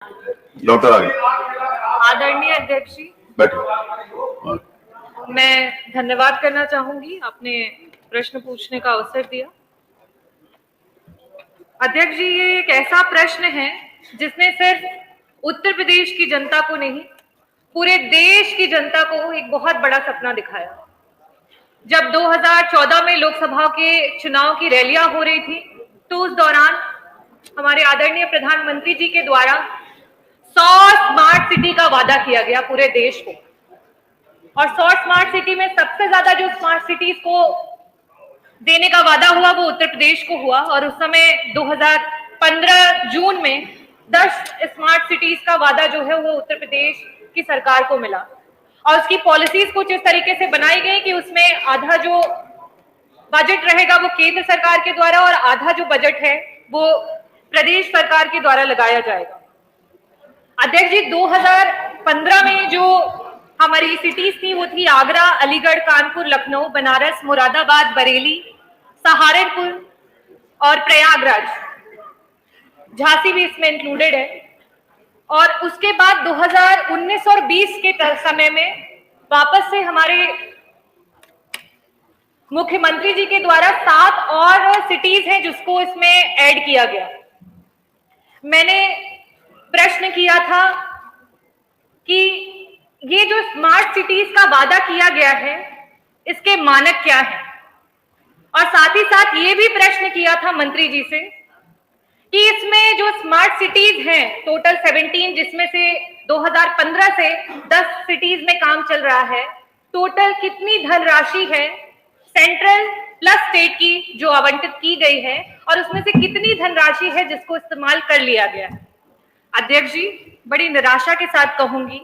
Doctor आगे आदरणीय अध्यक्ष जी, बैठो। मैं धन्यवाद करना चाहूंगी, आपने प्रश्न पूछने का अवसर दिया। अध्यक्ष जी, ये एक ऐसा प्रश्न है जिसने सिर्फ उत्तर प्रदेश की जनता को नहीं, पूरे देश की जनता को एक बहुत बड़ा सपना दिखाया। जब 2014 में लोकसभा के चुनाव की रैलियां हो रही थी, तो उस दौरान हमारे आदरणीय प्रधानमंत्री जी के द्वारा 100 स्मार्ट सिटी का वादा किया गया पूरे देश को। और 100 स्मार्ट सिटी में सबसे ज्यादा जो स्मार्ट सिटीज को देने का वादा हुआ वो उत्तर प्रदेश को हुआ। और उस समय 2015 जून में 10 स्मार्ट सिटीज का वादा जो है वो उत्तर प्रदेश की सरकार को मिला। और उसकी पॉलिसीज कुछ इस तरीके से बनाई गई कि उसमें आधा जो बजट रहेगा वो केंद्र सरकार के द्वारा और आधा जो बजट है वो प्रदेश सरकार के द्वारा लगाया जाएगा। अध्यक्ष जी, 2015 में जो हमारी सिटीज थी वो थी आगरा, अलीगढ़, कानपुर, लखनऊ, बनारस, मुरादाबाद, बरेली, सहारनपुर और प्रयागराज। झांसी भी इसमें इंक्लूडेड है। और उसके बाद 2019 और 20 के समय में वापस से हमारे मुख्यमंत्री जी के द्वारा 7 और सिटीज हैं जिसको इसमें ऐड किया गया। मैंने प्रश्न किया था कि ये जो स्मार्ट सिटीज का वादा किया गया है इसके मानक क्या है, और साथ ही साथ ये भी प्रश्न किया था मंत्री जी से कि इसमें जो स्मार्ट सिटीज हैं टोटल 17, जिसमें से 2015 से 10 सिटीज में काम चल रहा है, टोटल कितनी धनराशि है सेंट्रल प्लस स्टेट की जो आवंटित की गई है और उसमें से कितनी धनराशि है जिसको इस्तेमाल कर लिया गया है। अध्यक्ष जी, बड़ी निराशा के साथ कहूंगी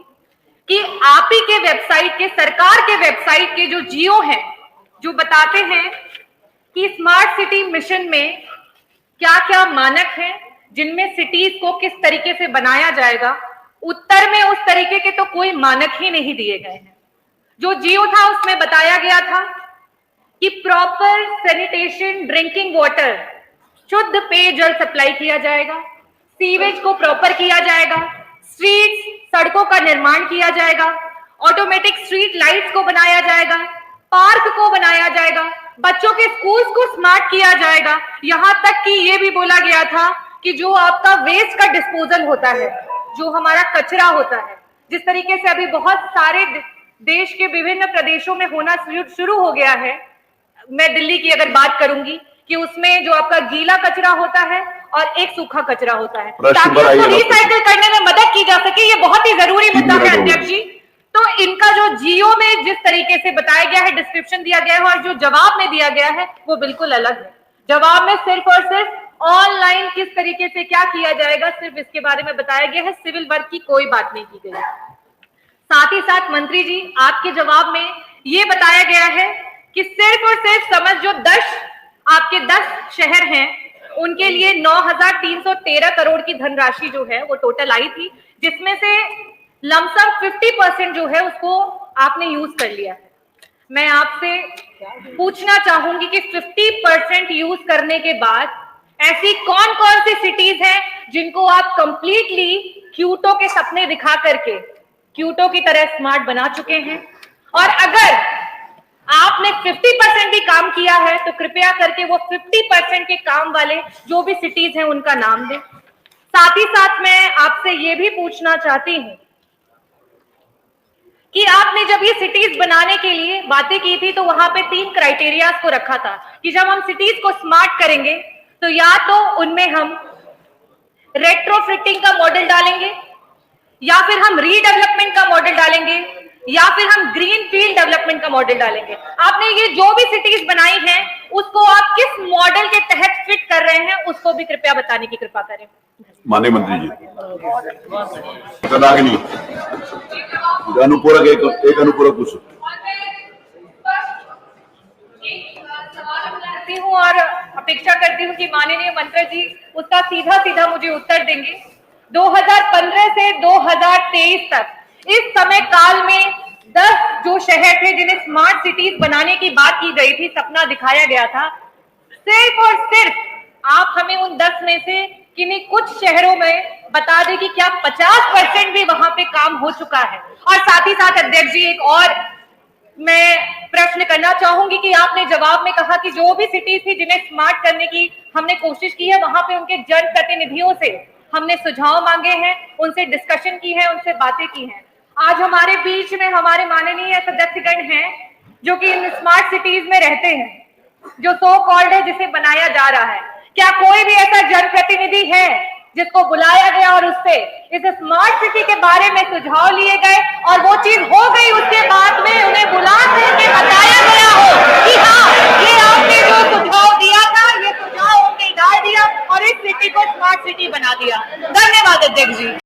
कि आप ही के वेबसाइट के, सरकार के वेबसाइट के जो जियो हैं, जो बताते हैं कि स्मार्ट सिटी मिशन में क्या क्या मानक हैं जिनमें सिटीज को किस तरीके से बनाया जाएगा, उत्तर में उस तरीके के तो कोई मानक ही नहीं दिए गए हैं। जो जियो था उसमें बताया गया था कि प्रॉपर सैनिटेशन, ड्रिंकिंग वाटर, शुद्ध पेयजल सप्लाई किया जाएगा, सीवेज को प्रॉपर किया जाएगा, स्ट्रीट्स, सड़कों का निर्माण किया जाएगा, ऑटोमेटिक स्ट्रीट लाइट्स को बनाया जाएगा, पार्क को बनाया जाएगा, बच्चों के स्कूल्स को स्मार्ट किया जाएगा। यहां तक कि ये भी बोला गया था कि जो आपका वेस्ट का डिस्पोजल होता है, जो हमारा कचरा होता है, जिस तरीके से अभी बहुत सारे देश के विभिन्न प्रदेशों में होना शुरू हो गया है, मैं दिल्ली की अगर बात करूंगी कि उसमें जो आपका गीला कचरा होता है और एक सूखा कचरा होता है, ताकि उसको रिसाइकिल करने में मदद की जा सके। ये बहुत ही जरूरी मुद्दा है अध्यक्ष जी। तो इनका जो जियो में जिस तरीके से बताया गया है, डिस्क्रिप्शन दिया गया है और जो जवाब में दिया गया है वो बिल्कुल अलग है। जवाब में सिर्फ और सिर्फ ऑनलाइन किस तरीके से क्या किया जाएगा, सिर्फ इसके बारे में बताया गया है, सिविल वर्क की कोई बात नहीं की गई। साथ ही साथ मंत्री जी, आपके जवाब में ये बताया गया है कि सिर्फ और सिर्फ समझ जो 10 शहर हैं उनके लिए 9,313 करोड़ की धनराशि जो है वो टोटल आई थी, जिसमें से लमसम 50% जो है उसको आपने यूज कर लिया है। मैं आपसे पूछना चाहूंगी कि 50% यूज करने के बाद ऐसी कौन कौन सी सिटीज हैं जिनको आप कंप्लीटली क्यूटो के सपने दिखा करके क्यूटो की तरह स्मार्ट बना चुके हैं। और अगर आपने 50% भी काम किया है तो कृपया करके वो 50% के काम वाले जो भी सिटीज हैं उनका नाम दें। साथ ही साथ मैं आपसे ये भी पूछना चाहती हूं कि आपने जब ये सिटीज बनाने के लिए बातें की थी तो वहां पे 3 क्राइटेरियाज को रखा था कि जब हम सिटीज को स्मार्ट करेंगे तो या तो उनमें हम रेट्रोफिटिंग का मॉडल डालेंगे, या फिर हम रीडेवलपमेंट का मॉडल डालेंगे, या फिर हम ग्रीन फील्ड डेवलपमेंट का मॉडल डालेंगे। आपने ये जो भी सिटीज बनाई हैं उसको आप किस मॉडल के तहत फिट कर रहे हैं उसको भी कृपया बताने की कृपा करें। माननीय मंत्री जी, अनुपूरक एक अनुपूरक पूछो। करती हूँ और अपेक्षा करती हूँ कि माननीय मंत्री जी उसका सीधा सीधा मुझे उत्तर देंगे। 2015 से 2023 तक इस समय काल में 10 जो शहर थे जिन्हें स्मार्ट सिटीज बनाने की बात की गई थी, सपना दिखाया गया था, सिर्फ और सिर्फ आप हमें उन 10 में से किन्हीं कुछ शहरों में बता दें कि क्या 50% भी वहां पे काम हो चुका है। और साथ ही साथ अध्यक्ष जी एक और मैं प्रश्न करना चाहूंगी कि आपने जवाब में कहा कि जो भी सिटीज थी जिन्हें स्मार्ट करने की हमने कोशिश की है, वहां पे उनके जनप्रतिनिधियों से हमने सुझाव मांगे हैं, उनसे डिस्कशन की है, उनसे बातें की हैं। आज हमारे बीच में हमारे माननीय सदस्यगण हैं जो कि इन स्मार्ट सिटीज में रहते हैं, जो सो कॉल्ड है जिसे बनाया जा रहा है। क्या कोई भी ऐसा जनप्रतिनिधि है जिसको बुलाया गया और उससे इस स्मार्ट सिटी के बारे में सुझाव लिए गए और वो चीज हो गई, उसके बाद में उन्हें बुला करके बताया गया हो कि हाँ ये आपने जो सुझाव दिया था, ये सुझाव हमने डाल दिया और इस सिटी को स्मार्ट सिटी बना दिया। धन्यवाद अध्यक्ष जी।